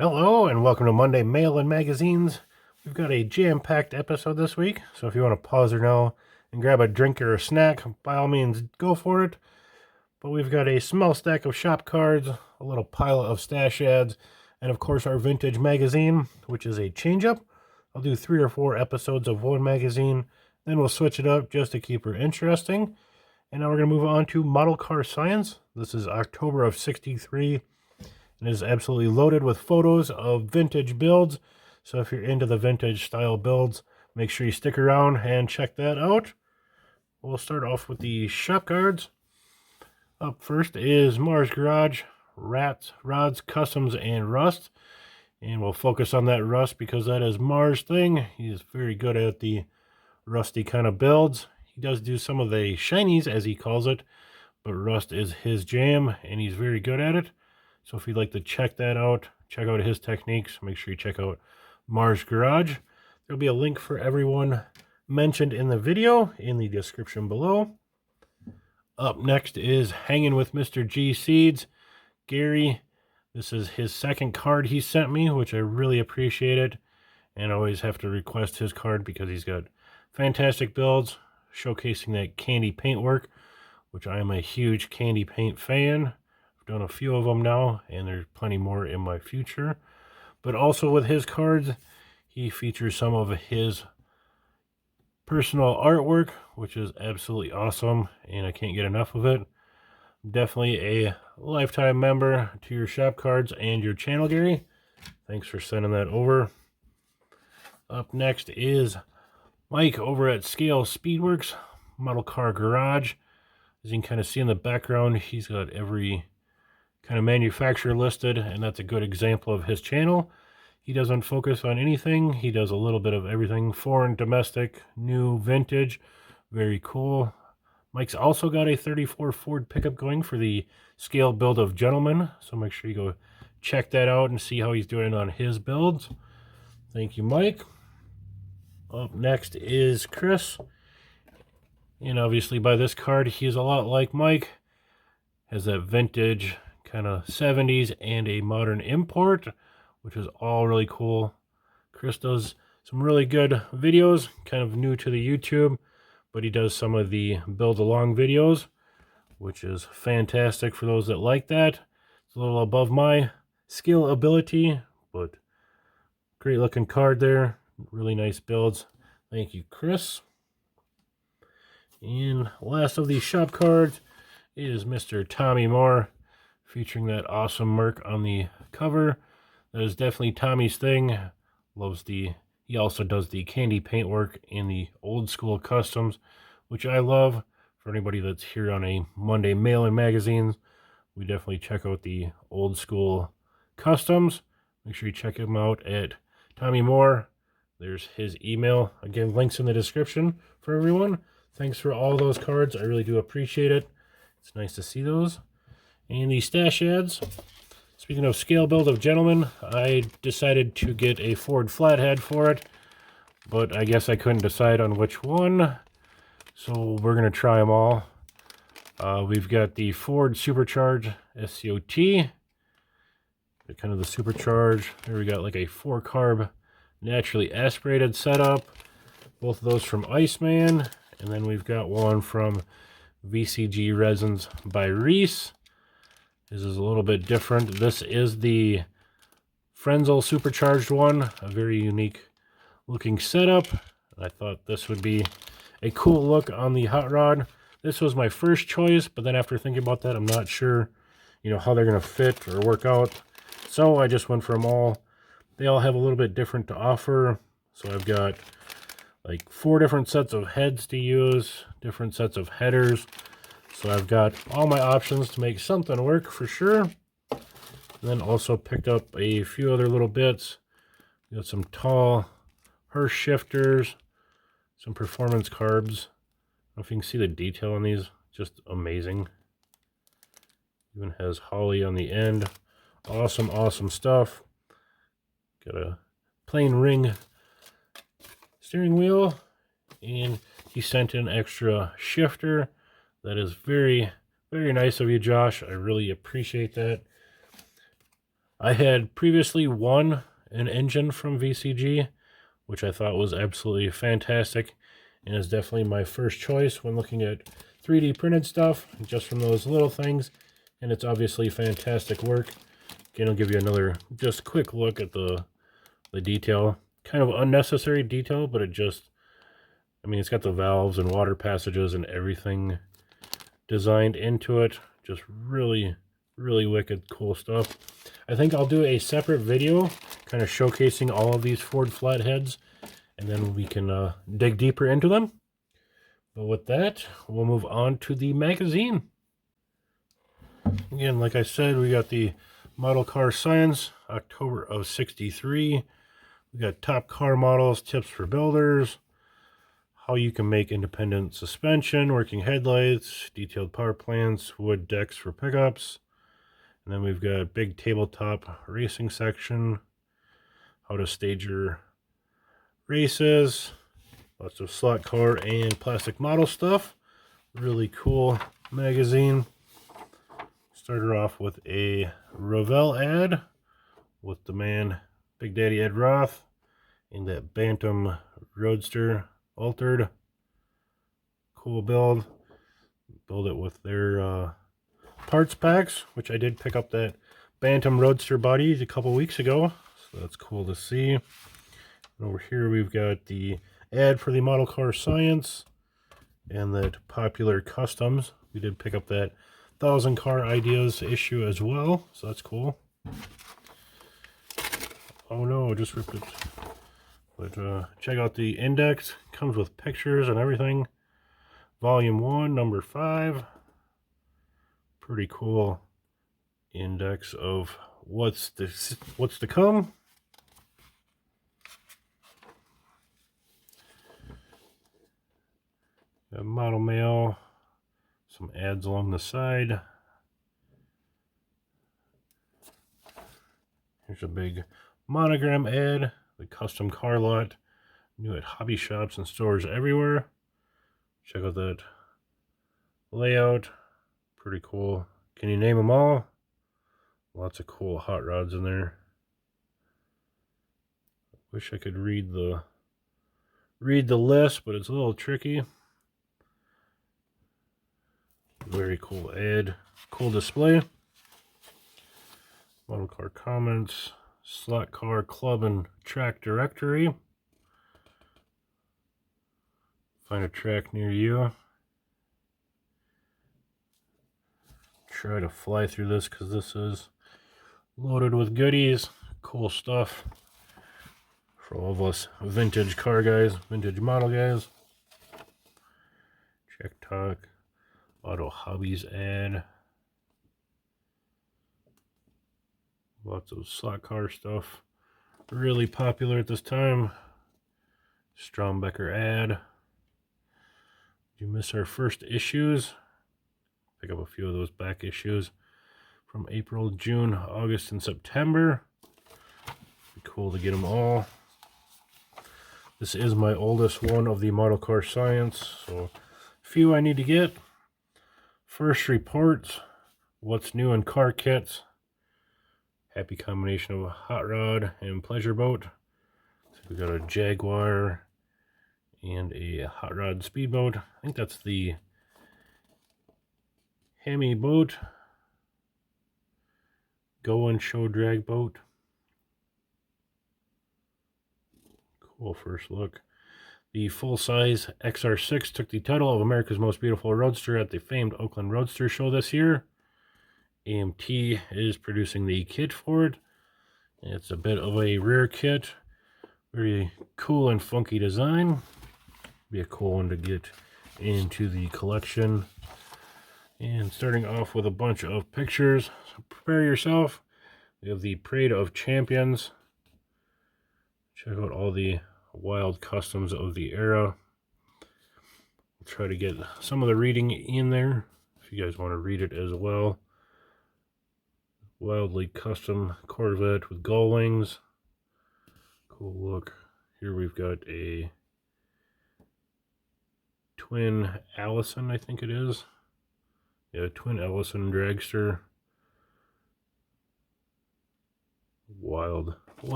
Hello and welcome to Monday Mail and Magazines. We've got a jam-packed episode this week, so if you want to pause her now and grab a drink or a snack, by all means go for it. But we've got a small stack of shop cards, a little pile of stash ads, and of course our vintage magazine, which is a change-up. I'll do 3 or 4 episodes of one magazine, then we'll switch it up just to keep her interesting. And now we're going to move on to Model Car Science. This is October of '63. It is absolutely loaded with photos of vintage builds. So if you're into the vintage style builds, make sure you stick around and check that out. We'll start off with the shop cards. Up first is Mars Garage, Rats, Rods, Customs, and Rust. And we'll focus on that Rust because that is Mars' thing. He is very good at the rusty kind of builds. He does do some of the shinies, as he calls it, but Rust is his jam, and he's very good at it. So if you'd like to check that out, check out his techniques, make sure you check out Mars Garage. There'll be a link for everyone mentioned in the video in the description below. Up next is Hanging with MrGseeds, Gary. This is his second card he sent me, which I really appreciate it. And I always have to request his card because he's got fantastic builds showcasing that candy paint work, which I am a huge candy paint fan. Done a few of them now, and there's plenty more in my future. But also with his cards, he features some of his personal artwork, which is absolutely awesome, and I can't get enough of it. Definitely a lifetime member to your shop cards and your channel, Gary. Thanks for sending that over. Up next is Mike over at Scale Speedworks Model Car Garage. As you can kind of see in the background, he's got every kind of manufacturer listed, and that's a good example of his channel. He doesn't focus on anything. He does a little bit of everything, foreign, domestic, new, vintage. Very cool. Mike's also got a 34 Ford pickup going for the scale build of Gentleman, so make sure you go check that out and see how he's doing on his builds. Thank you, Mike. Up next is Chris, and obviously by this card he's a lot like Mike. Has that vintage kind of 70s and a modern import, which is all really cool. Chris does some really good videos, kind of new to the YouTube, but he does some of the build along videos, which is fantastic for those that like that. It's a little above my skill ability, but great looking card there. Really nice builds. Thank you, Chris. And last of these shop cards is Mr. Tommy Moore, featuring that awesome Merc on the cover. That is definitely Tommy's thing. He also does the candy paint work in the old school customs, which I love. For anybody that's here on a Monday Mail and Magazines, we definitely check out the old school customs. Make sure you check him out at Tommy Moore. There's his email. Again, links in the description for everyone. Thanks for all those cards. I really do appreciate it. It's nice to see those. And the stash ads. Speaking of scale build of Gentleman, I decided to get a Ford flathead for it, but I guess I couldn't decide on which one, so we're going to try them all. We've got the Ford Supercharge SCOT, kind of the Supercharge. Here we got like a 4-carb naturally aspirated setup, both of those from Iceman, and then we've got one from VCG Resins by Reese. This is a little bit different. This is the Frenzel supercharged one, a very unique looking setup. I thought this would be a cool look on the hot rod. This was my first choice, but then after thinking about that, I'm not sure, how they're going to fit or work out. So I just went for them all. They all have a little bit different to offer. So I've got like 4 different sets of heads to use, different sets of headers. So I've got all my options to make something work for sure. And then also picked up a few other little bits. We got some tall Hirsch shifters, some performance carbs. I don't know if you can see the detail on these, just amazing. Even has Holly on the end. Awesome, awesome stuff. Got a plain ring steering wheel, and he sent an extra shifter. That is very, very nice of you, Josh. I really appreciate that. I had previously won an engine from VCG, which I thought was absolutely fantastic, and is definitely my first choice when looking at 3D printed stuff, just from those little things, and it's obviously fantastic work. Again, I'll give you another just quick look at the detail. Kind of unnecessary detail, but it just, I mean, it's got the valves and water passages and everything designed into it. Just really, really wicked cool stuff. I think I'll do a separate video kind of showcasing all of these Ford flatheads, and then we can dig deeper into them. But with that, we'll move on to the magazine. Again, like I said, we got the Model Car Science, October of '63. We got top car models, tips for builders, how you can make independent suspension, working headlights, detailed power plants, wood decks for pickups. And then we've got big tabletop racing section, how to stage your races, lots of slot car and plastic model stuff. Really cool magazine. Started off with a Revell ad with the man Big Daddy Ed Roth in that Bantam Roadster altered. Cool build. Build it with their parts packs, which I did pick up that Bantam Roadster body a couple weeks ago, so that's cool to see. And over here we've got the ad for the Model Car Science and that Popular Customs. We did pick up that 1,000 Car Ideas issue as well, so that's cool. Oh no, I just ripped it. But check out the index. Comes with pictures and everything. Volume 1, number 5. Pretty cool index of what's to come. Got model mail, some ads along the side. Here's a big monogram ad, the custom car lot, new at hobby shops and stores everywhere. Check out that layout, pretty cool. Can you name them all? Lots of cool hot rods in there. Wish I could read the list, but it's a little tricky. Very cool ad, cool display. Model car comments, slot car club and track directory. Find a track near you. Try to fly through this because this is loaded with goodies, cool stuff for all of us vintage car guys, vintage model guys. Check Talk, Auto Hobbies ad. Lots of slot car stuff. Really popular at this time. Strombecker ad. Did you miss our first issues? Pick up a few of those back issues from April, June, August, and September. Be cool to get them all. This is my oldest one of the Model Car Science, so a few I need to get. First reports, what's new in car kits. Happy combination of a hot rod and pleasure boat. So we got a Jaguar and a hot rod speedboat. I think that's the Hemi boat. Go and show drag boat. Cool first look. The full-size XR6 took the title of America's Most Beautiful Roadster at the famed Oakland Roadster Show this year. AMT is producing the kit for it. It's a bit of a rare kit. Very cool and funky design. Be a cool one to get into the collection. And starting off with a bunch of pictures. So prepare yourself. We have the Parade of Champions. Check out all the wild customs of the era. We'll try to get some of the reading in there if you guys want to read it as well. Wildly custom Corvette with gull wings. Cool look. Here we've got a twin Allison, I think it is. Yeah, twin Allison dragster. Wild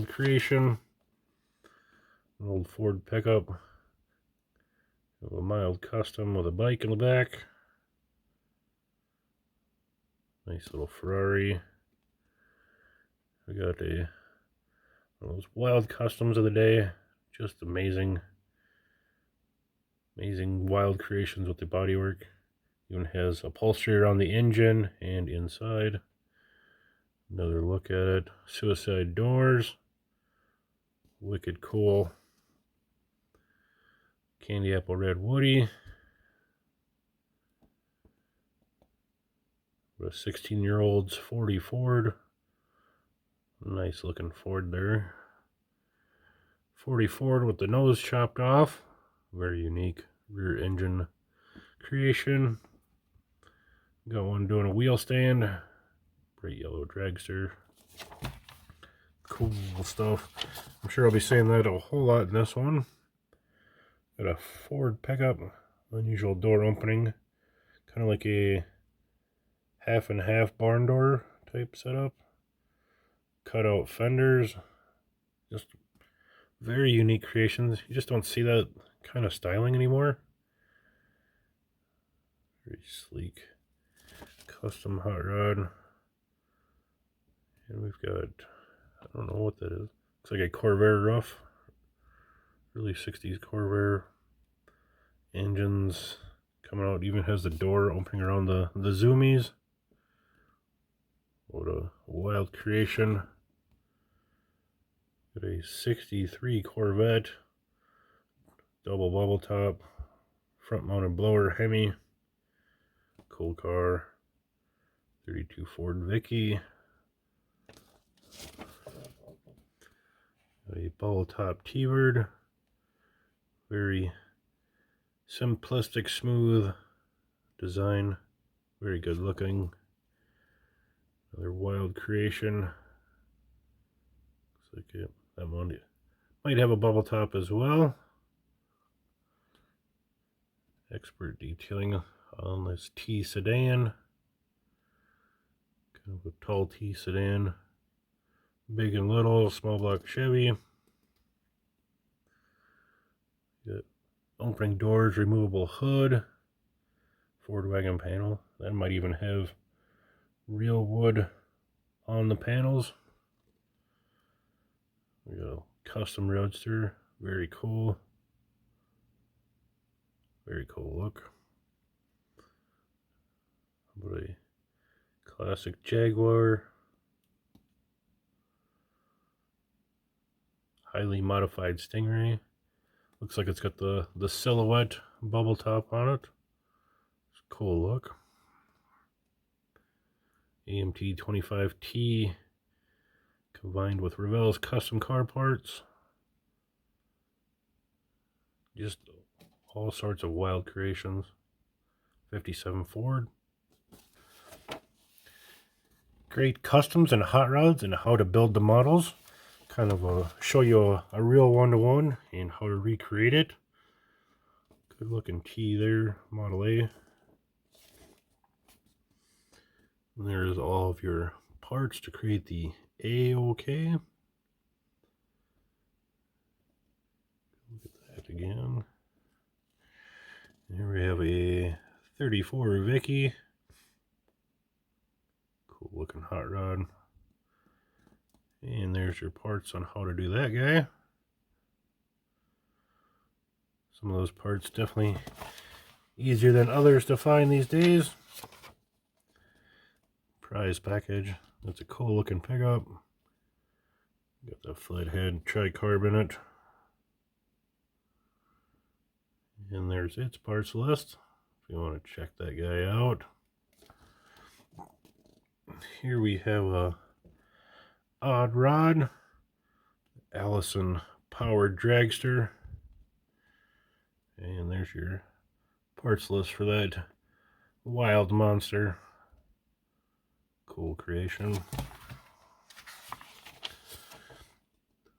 creation. An old Ford pickup. A mild custom with a bike in the back. Nice little Ferrari. We got one of those wild customs of the day. Just amazing wild creations with the bodywork. Even has upholstery around the engine and inside. Another look at it. Suicide doors. Wicked cool. Candy apple red Woody. A 16-year-old's 40 Ford. Nice looking Ford there. 40 Ford with the nose chopped off. Very unique rear engine creation. Got one doing a wheel stand. Bright yellow dragster. Cool stuff. I'm sure I'll be saying that a whole lot in this one. Got a Ford pickup. Unusual door opening. Kind of like a half and half barn door type setup. Cut out fenders. Just very unique creations. You just don't see that kind of styling anymore. Very sleek. Custom hot rod. And we've got, I don't know what that is. Looks like a Corvair roof. Early 60s Corvair. Engines coming out. Even has the door opening around the zoomies. What a wild creation. Got a 63 Corvette. Double bubble top. Front mounted blower Hemi. Cool car. 32 Ford Vicky. A bubble top T-Bird. Very simplistic, smooth design. Very good looking. Another wild creation. Looks like that one might have a bubble top as well. Expert detailing on this T sedan. Kind of a tall T sedan. Big and little, small block Chevy. Got opening doors, removable hood. Ford wagon panel. That might even have real wood on the panels. We got a custom roadster. Very cool. Very cool look. How about a classic Jaguar. Highly modified Stingray. Looks like it's got the silhouette bubble top on it. It's a cool look. AMT 25T combined with Revell's custom car parts. Just all sorts of wild creations. 57 Ford. Great customs and hot rods and how to build the models. Kind of show you a real one-to-one and how to recreate it. Good looking T there, Model A. And there's all of your parts to create the A-OK. Look at that again. And here we have a 34 Vicky. Cool looking hot rod. And there's your parts on how to do that guy. Some of those parts definitely easier than others to find these days. Prize package. That's a cool looking pickup. Got the flathead tricarb in it. And there's its parts list if you want to check that guy out. Here we have a odd rod, Allison powered dragster, and there's your parts list for that wild monster. Cool creation.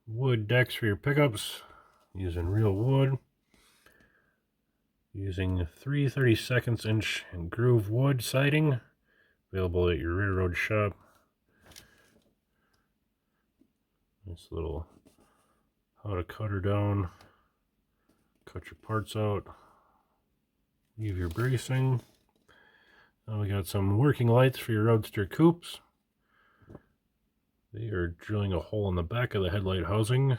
Wood decks for your pickups using real wood, using 3/32 inch groove wood siding, available at your railroad shop. Nice little how to cut her down, cut your parts out, leave your bracing. Now we got some working lights for your roadster coupes. They are drilling a hole in the back of the headlight housing.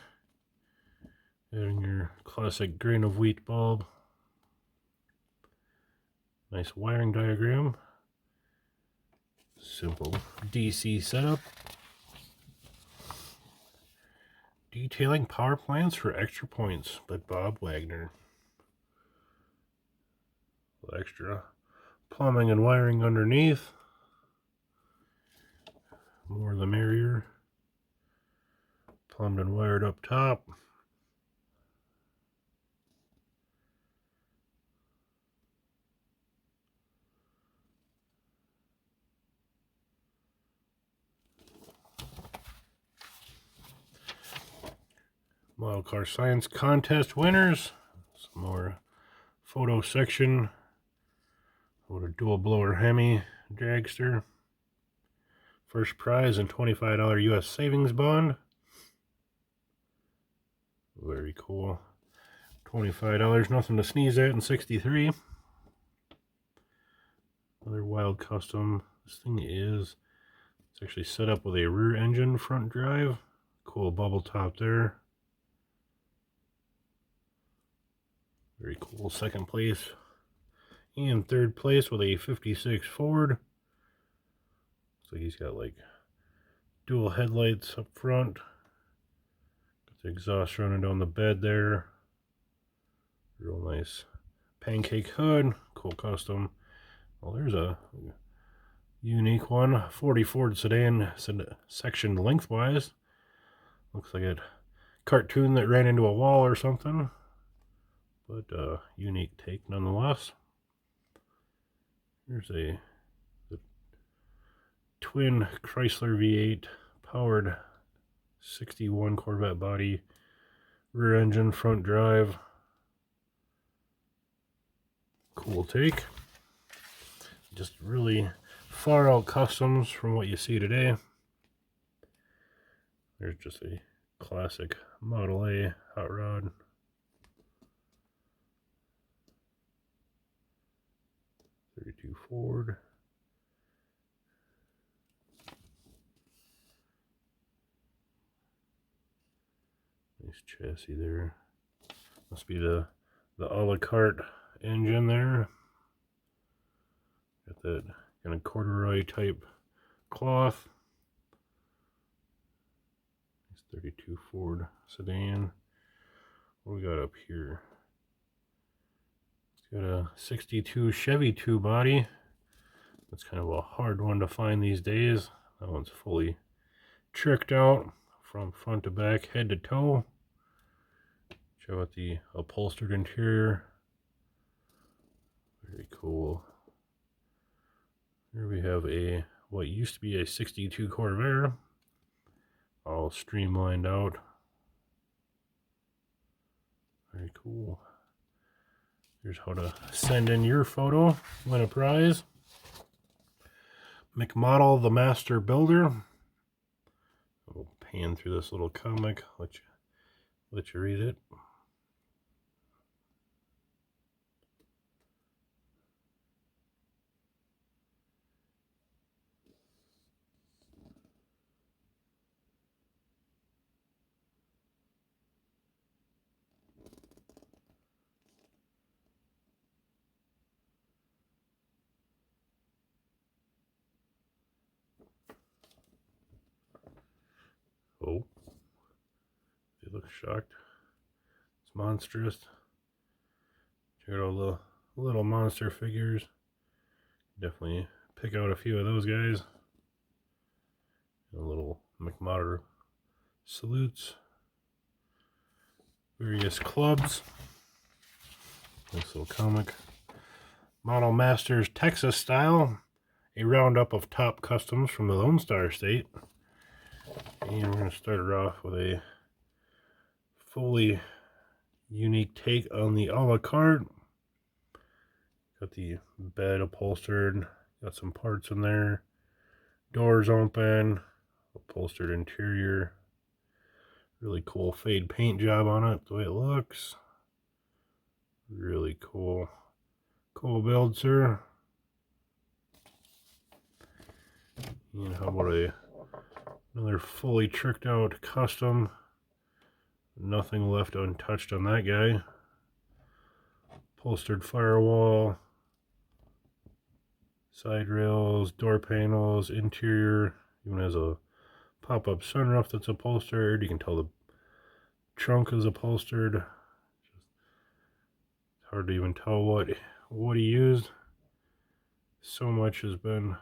Adding your classic grain of wheat bulb. Nice wiring diagram. Simple DC setup. Detailing power plants for extra points by Bob Wagner. Extra plumbing and wiring underneath. More the merrier. Plumbed and wired up top. Model Car Science Contest winners. Some more photo section. What a dual blower Hemi dragster. First prize and $25 US savings bond. Very cool. $25, nothing to sneeze at in 63. Another wild custom. This thing is, it's actually set up with a rear engine front drive. Cool bubble top there. Very cool. Second place and third place with a 56 Ford. Looks like he's got like dual headlights up front. Got the exhaust running down the bed there. Real nice pancake hood. Cool custom. Well, there's a unique one. 40 Ford sedan section lengthwise. Looks like a cartoon that ran into a wall or something. But unique take nonetheless. Here's the twin Chrysler V8 powered 61 Corvette body, rear engine, front drive. Cool take. Just really far out customs from what you see today. There's just a classic Model A hot rod. '32 Ford. Nice chassis there. Must be the a la carte engine there. Got that kind of corduroy type cloth. Nice 32 Ford sedan. What we got up here? It's got a 62 Chevy 2 body. That's kind of a hard one to find these days. That one's fully tricked out from front to back, head to toe. Show out the upholstered interior. Very cool. Here we have a what used to be a 62 Corvair, all streamlined out. Very cool. Here's how to send in your photo, win a prize. McModel the Master Builder. We'll pan through this little comic, let you read it. Oh, they look shocked. It's monstrous. Check out all the little monster figures. Definitely pick out a few of those guys. A little McModel salutes. Various clubs. Nice little comic. Model Masters Texas style. A roundup of top customs from the Lone Star State. And we're going to start it off with a fully unique take on the a la carte. Got the bed upholstered, got some parts in there, doors open, upholstered interior, Really cool fade paint job on it, the way it looks. Really cool. Cool build, sir. And how about another fully tricked out custom? Nothing left untouched on that guy. Upholstered firewall, side rails, door panels, interior. Even has a pop-up sunroof that's upholstered. You can tell the trunk is upholstered. It's hard to even tell what he used. So much has been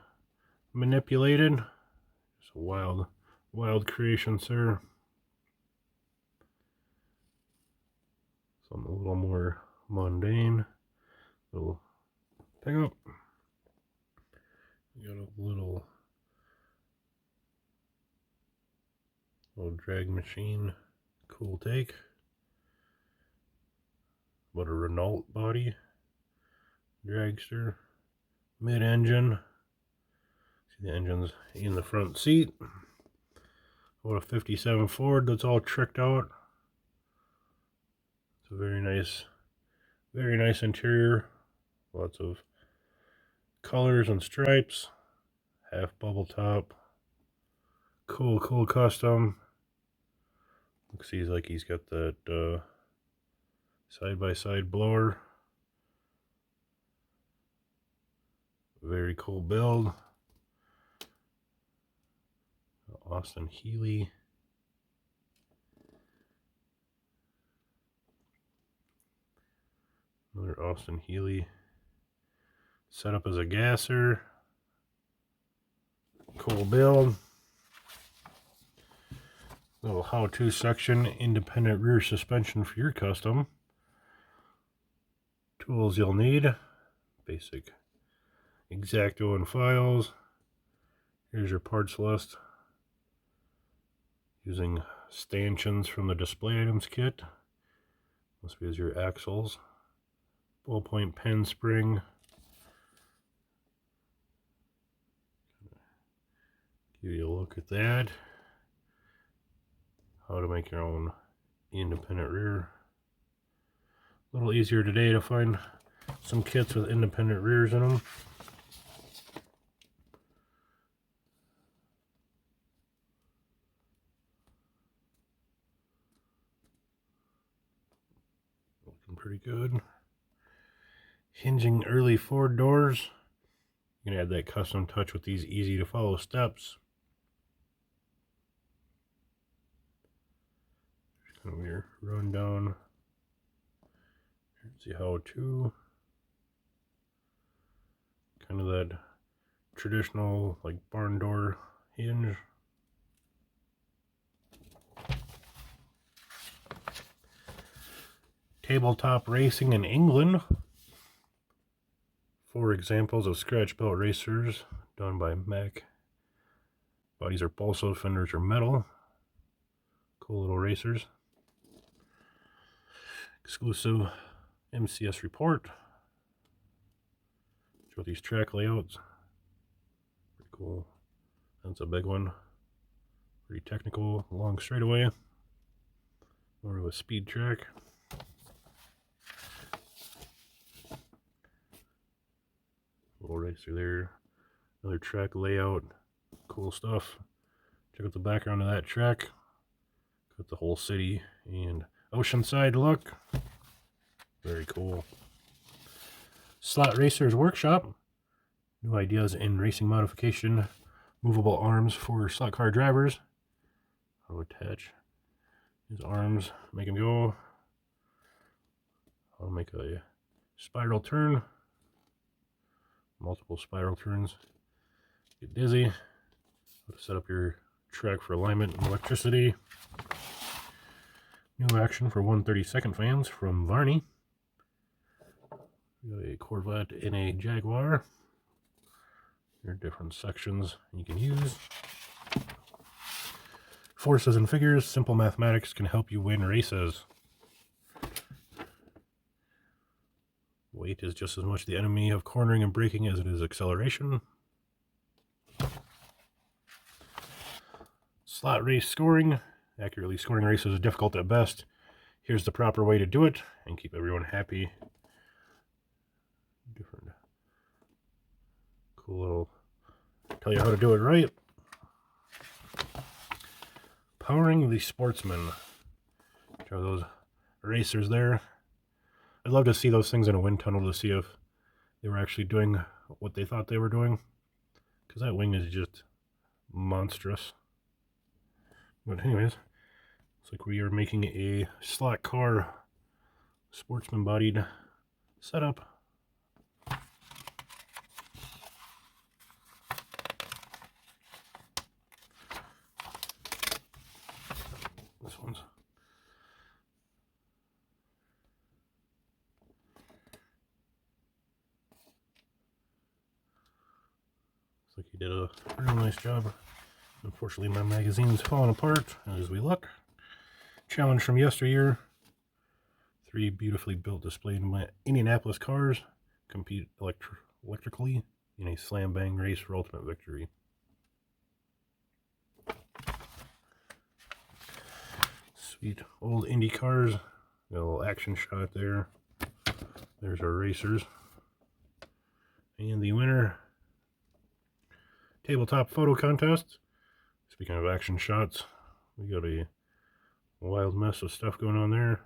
manipulated. It's a wild creation, sir. Something a little more mundane. Little pickup. We got a little drag machine. Cool take. What a Renault body. Dragster. Mid-engine. See the engine's in the front seat. What a 57 Ford that's all tricked out. It's a very nice interior. Lots of colors and stripes. Half bubble top. Cool custom. Looks like he's got that side-by-side blower. Very cool build. Austin Healey. Another Austin Healey. Set up as a gasser. Cool build. Little how-to section. Independent rear suspension for your custom. Tools you'll need. Basic X-Acto and files. Here's your parts list. Using stanchions from the display items kit. Must be as your axles. Ballpoint pen spring. Give you a look at that. How to make your own independent rear. A little easier today to find some kits with independent rears in them. Looking pretty good. Hinging early Ford doors. You can add that custom touch with these easy to follow steps. Just kind of your rundown. Here's the how-to. Kind of that traditional like barn door hinge. Tabletop racing in England. 4 examples of scratch belt racers done by Mac. Bodies are balsa, fenders are metal. Cool little racers. Exclusive MCS report. Show these track layouts. Pretty cool. That's a big one. Pretty technical, long straightaway. More of a speed track. Little racer there. Another track layout. Cool stuff. Check out the background of that track. Got the whole city and oceanside look. Very cool. Slot Racers Workshop. New ideas in racing modification. Movable arms for slot car drivers. How to attach his arms. Make him go. I'll make a spiral turn. Multiple spiral turns. Get dizzy. How to set up your track for alignment and electricity. New action for 132nd fans from Varney. We got a Corvette and a Jaguar. There are different sections you can use. Forces and figures. Simple mathematics can help you win races. Weight is just as much the enemy of cornering and braking as it is acceleration. Slot race scoring. Accurately scoring races is difficult at best. Here's the proper way to do it and keep everyone happy. Different cool little tell you how to do it right. Powering the Sportsman. Show those racers there. I'd love to see those things in a wind tunnel to see if they were actually doing what they thought they were doing, because that wing is just monstrous. But anyways, it's like we are making a slot car sportsman bodied setup. This one's looks like he did a real nice job. Unfortunately, my magazine's falling apart as we look. Challenge from yesteryear. 3 beautifully built displayed Indianapolis cars compete electrically in a slam bang race for ultimate victory. Sweet old Indy cars. Got a little action shot there. There's our racers. And the winner. Tabletop photo contest. Speaking of action shots, we got a wild mess of stuff going on there.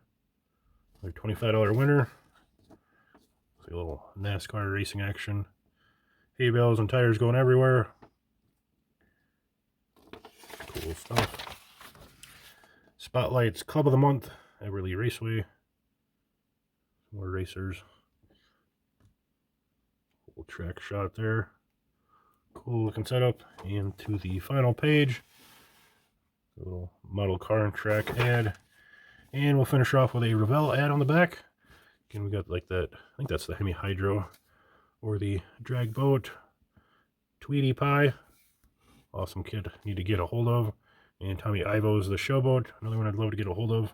Our $25 winner. It's a little NASCAR racing action. Hay bales and tires going everywhere. Cool stuff. Spotlights Club of the Month, Everly Raceway. More racers. Cool track shot there. Cool looking setup. And to the final page. A little model car and track ad. And we'll finish off with a Revell ad on the back. Again, we got like that, I think that's the Hemi Hydro or the drag boat. Tweety Pie. Awesome kit. Need to get a hold of. And Tommy Ivo's the Showboat. Another one I'd love to get a hold of.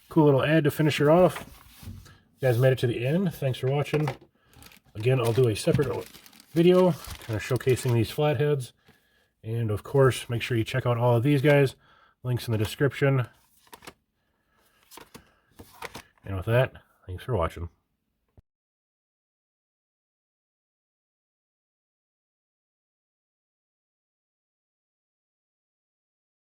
Cool little ad to finish her off. You guys made it to the end. Thanks for watching. Again, I'll do a separate video kind of showcasing these flatheads. And of course, make sure you check out all of these guys. Links in the description. And with that, thanks for watching.